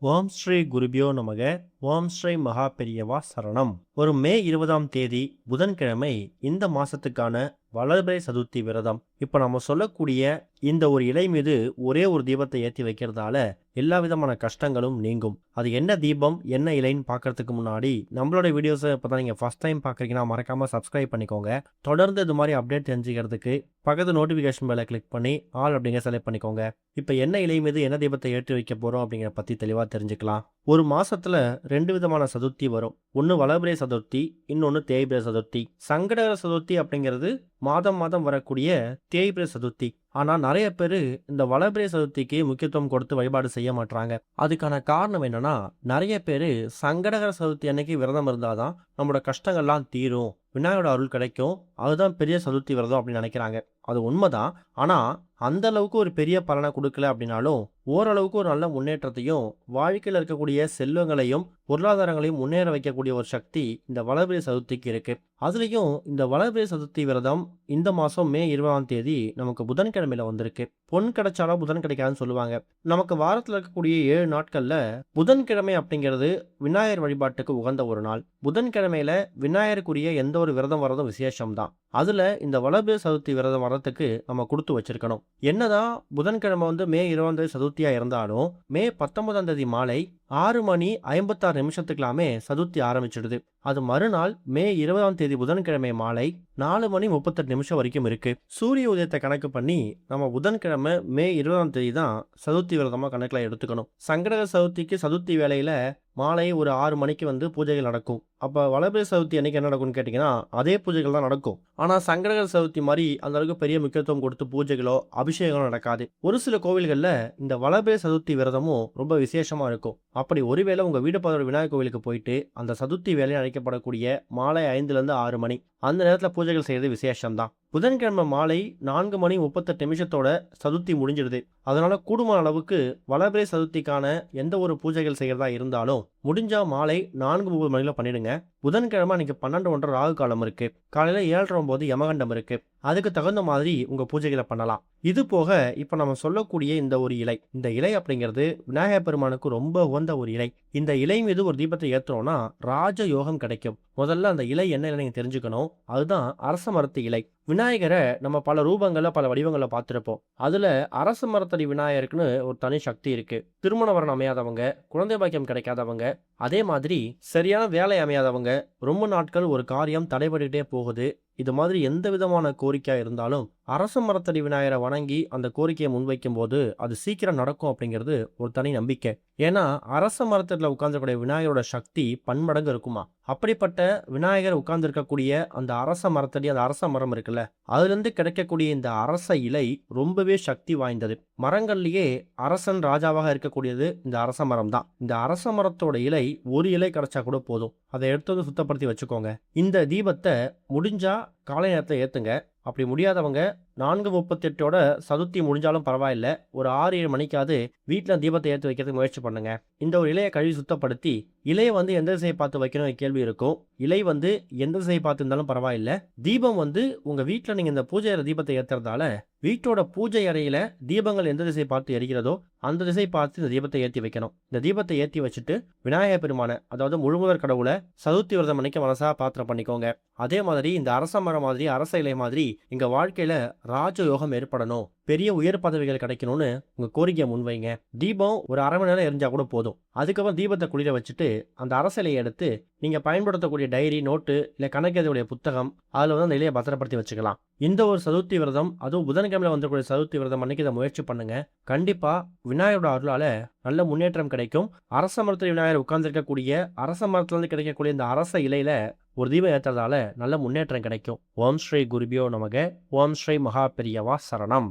ஓம் ஸ்ரீ குருபியோ நமக. ஓம் ஸ்ரீ மகா பெரியவா சரணம். ஒரு மே 20ஆம் தேதி புதன்கிழமை இந்த மாசத்துக்கான வளர்பிறை சதுர்த்தி விரதம். இப்ப நம்ம சொல்லக்கூடிய இந்த ஒரு இலை மீது ஒரே ஒரு தீபத்தை ஏற்றி வைக்கிறதால எல்லா விதமான கஷ்டங்களும் நீங்கும். அது என்ன தீபம் என்ன இலைன்னு பார்க்கறதுக்கு முன்னாடி நம்மளோட வீடியோஸை இப்பதான் நீங்க ஃபர்ஸ்ட் டைம் பார்க்குறீங்கன்னா மறக்காம சப்ஸ்கிரைப் பண்ணிக்கோங்க. தொடர்ந்து இது மாதிரி அப்டேட் தெரிஞ்சுக்கிறதுக்கு பக்கத்து நோட்டிஃபிகேஷன் பெல்லை கிளிக் பண்ணி ஆல் அப்படிங்கிற செலக்ட் பண்ணிக்கோங்க. இப்போ என்ன இலை மீது என்ன தீபத்தை ஏற்றி வைக்க போறோம் அப்படிங்கிற பத்தி தெளிவாக தெரிஞ்சுக்கலாம். ஒரு மாசத்துல 2 விதமான சதுர்த்தி வரும். ஒன்று வளர்பிறை சதுர்த்தி, இன்னொன்று தேய்பிறை சதுர்த்தி. சங்கடகர சதுர்த்தி அப்படிங்கிறது மாதம் மாதம் வரக்கூடிய தேய்பிறை சதுர்த்தி. ஆனா நிறைய பேர் இந்த வளர்பிறை சதுர்த்திக்கு முக்கியத்துவம் கொடுத்து வழிபாடு செய்ய மாட்டாங்க. அதுக்கான காரணம் என்னன்னா, நிறைய பேர் சங்கடகர சதுர்த்தி அன்னைக்கு விரதம் இருந்தாதான் நம்மளோட கஷ்டங்கள்லாம் தீரும், விநாயகரோட அருள் கிடைக்கும், அதுதான் பெரிய சதுர்த்தி விரதம் அப்படின்னு நினைக்கிறாங்க. அது உண்மைதான். ஆனா அந்த அளவுக்கு ஒரு பெரிய பலனை கொடுக்கல அப்படின்னாலும் ஓரளவுக்கு ஒரு நல்ல முன்னேற்றத்தையும் வாழ்க்கையில் இருக்கக்கூடிய செல்வங்களையும் பொருளாதாரங்களையும் முன்னேற வைக்கக்கூடிய ஒரு சக்தி இந்த வளர்பிறை சதுர்த்திக்கு இருக்கு. அதுலயும் இந்த வளர்பிறை சதுர்த்தி விரதம் இந்த மாசம் மே 20ஆம் தேதி நமக்கு புதன்கிழமையில வந்திருக்கு. பொன் கிடைச்சாலும் புதன் கிடைக்காதுன்னு சொல்லுவாங்க. நமக்கு வாரத்தில் இருக்கக்கூடிய 7 நாட்கள்ல புதன்கிழமை அப்படிங்கிறது விநாயகர் வழிபாட்டுக்கு உகந்த ஒரு நாள். புதன்கிழமையில விநாயகருக்குரிய எந்த ஒரு விரதம் வரதும் விசேஷம்தான். அதுல இந்த வளர்பிறை சதுர்த்தி விரதம் வரதுக்கு நம்ம கொடுத்து வச்சிருக்கணும். என்னதான் புதன்கிழமை மே 20ஆம் தேதி சதுர்த்தியா இருந்தாலும் மே 19ஆம் தேதி மாலை 6:56 சதுர்த்தி ஆரம்பிச்சிடுது. அது மறுநாள் மே 20ஆம் தேதி புதன்கிழமை மாலை 4:38 வரைக்கும் இருக்கு. சூரிய உதயத்தை கணக்கு பண்ணி நம்ம புதன்கிழமை மே 20ஆம் தேதி தான் சதுர்த்தி விரதமா கணக்கில் எடுத்துக்கணும். சங்கடகர சதுர்த்திக்கு சதுர்த்தி வேளையில மாலை ஒரு 6 மணிக்கு பூஜைகள் நடக்கும். அப்ப வளர்பிறை சதுர்த்தி அன்னைக்கு என்ன நடக்கும்னு கேட்டீங்கன்னா அதே பூஜைகள் தான் நடக்கும். ஆனா சங்கடகர சதுர்த்தி மாதிரி அந்த அளவுக்கு பெரிய முக்கியத்துவம் கொடுத்து பூஜைகளோ அபிஷேகங்களோ நடக்காது. ஒரு சில கோவில்கள்ல இந்த வளர்பிறை சதுர்த்தி விரதமும் ரொம்ப விசேஷமா இருக்கும். அப்படி ஒருவேளை உங்க வீடு பக்கத்துல விநாயகர் கோவிலுக்கு போயிட்டு அந்த சதுர்த்தி வேலை அழைக்கப்படக்கூடிய மாலை 5-6 மணி அந்த நேரத்தில் பூஜைகள் செய்யறது விசேஷம்தான். புதன்கிழமை மாலை 4:38 சதுர்த்தி முடிஞ்சிடுது. அதனால கூடுமான அளவுக்கு வளர்பிறை சதுர்த்திக்கான எந்த ஒரு பூஜைகள் செய்யறதா இருந்தாலும் முடிஞ்சா மாலை 4:30 பண்ணிடுங்க. புதன்கிழமை அன்னைக்கு 12:30 ராகு காலம் இருக்கு. காலையில 7:30 யமகண்டம் இருக்கு. அதுக்கு தகுந்த மாதிரி உங்க பூஜைகளை பண்ணலாம். இது போக இப்ப நம்ம சொல்லக்கூடிய இந்த ஒரு இலை, இந்த இலை அப்படிங்கிறது விநாயகர் பெருமானுக்கு ரொம்ப உகந்த ஒரு இலை. இந்த இலை மீது ஒரு தீபத்தை ஏற்றோம்னா ராஜ யோகம் கிடைக்கும். முதல்ல அந்த இலை என்ன நீங்க தெரிஞ்சுக்கணும். அதுதான் அரச மரத்து இலை. விநாயகரை நம்ம பல ரூபங்கள்ல பல வடிவங்கள்ல பார்த்துருப்போம். அதுல அரச மரத்தடி விநாயகருக்குன்னு ஒரு தனி சக்தி இருக்கு. திருமண வரன் அமையாதவங்க, குழந்தை பாக்கியம் கிடைக்காதவங்க, அதே மாதிரி சரியான வேலை அமையாதவங்க, ரொம்ப நாட்கள் ஒரு காரியம் தடைபட்டுட்டே போகுது, இது மாதிரி எந்த விதமான கோரிக்கையா இருந்தாலும் அரச மரத்தடி விநாயகரை வணங்கி அந்த கோரிக்கையை முன்வைக்கும் போது அது சீக்கிரம் நடக்கும் அப்படிங்கிறது ஒரு தனி நம்பிக்கை. ஏன்னா அரச மரத்துல உட்கார்ந்துக்கூடிய விநாயகரோட சக்தி பன்மடங்கு இருக்குமா. அப்படிப்பட்ட விநாயகர் உட்கார்ந்து இருக்கக்கூடிய அந்த அரச மரத்தடி, அந்த அரச மரம் இருக்குல்ல, அதுல இருந்து கிடைக்கக்கூடிய இந்த அரச இலை ரொம்பவே சக்தி வாய்ந்தது. மரங்கள்லயே அரசன் ராஜாவாக இருக்கக்கூடியது இந்த அரச மரம் தான். இந்த அரச மரத்தோட இலை ஒரு இலை கிடைச்சா கூட போதும். அதை எடுத்து சுத்தப்படுத்தி வச்சுக்கோங்க. இந்த தீபத்தை முடிஞ்சா காலை நேரத்தில் ஏத்துங்க. அப்படி முடியாதவங்க 4:38 சதுர்த்தி முடிஞ்சாலும் பரவாயில்ல, ஒரு 6-7 மணிக்காவது வீட்டில் தீபத்தை ஏற்றி வைக்கிறதுக்கு முயற்சி பண்ணுங்க. இந்த ஒரு இலையை கழுவி சுத்தப்படுத்தி இலையை எந்த திசையை பார்த்து வைக்கணும் கேள்வி இருக்கும். இலை எந்த திசையை பார்த்து இருந்தாலும் பரவாயில்ல. தீபம் உங்க வீட்டில் நீங்க இந்த பூஜை தீபத்தை ஏற்றுறதால வீட்டோட பூஜை அறையில தீபங்கள் எந்த திசையை பார்த்து எரிக்கிறதோ அந்த திசை பார்த்து இந்த தீபத்தை ஏற்றி வைக்கணும். இந்த தீபத்தை ஏற்றி வச்சுட்டு விநாயகர் பெருமான, அதாவது முழுமுதற் கடவுளை சதுர்த்தி விரதம் அன்னைக்கு மனசா பாத்திரம் பண்ணிக்கோங்க. அதே மாதிரி இந்த அரச மரம் மாதிரி அரச இலை மாதிரி எங்க வாழ்க்கையில ராஜ யோகம் ஏற்படணும், பெரிய உயர் பதவிகள் கிடைக்கணும்னு உங்க கோரிக்கையை முன்வைங்க. தீபம் ஒரு 1/2 மணி நேரம் எரிஞ்சா கூட போதும். அதுக்கப்புறம் தீபத்தை குளிர வச்சுட்டு அந்த அரச இலையை எடுத்து நீங்க பயன்படுத்தக்கூடிய டைரி, நோட்டு, இல்ல கணக்கெழுதக்கூடிய புத்தகம், அதுல அந்த இலையை பத்திரப்படுத்தி வச்சுக்கலாம். இந்த ஒரு சதுர்த்தி விரதம், அதுவும் புதன்கிழமையில வந்துக்கூடிய சதுர்த்தி விரதம் அன்னைக்கு இதை முயற்சி பண்ணுங்க. கண்டிப்பா விநாயகரோட அருளால நல்ல முன்னேற்றம் கிடைக்கும். அரச மரத்தில் விநாயகர் உட்கார்ந்து இருக்கக்கூடிய அரச மரத்துல இருந்து கிடைக்கக்கூடிய இந்த அரச இலையில ஒரு தீபம் ஏற்றதால நல்ல முன்னேற்றம் கிடைக்கும். ஓம் ஸ்ரீ குருபியோ நமக. ஓம் ஸ்ரீ மகா பெரியவா சரணம்.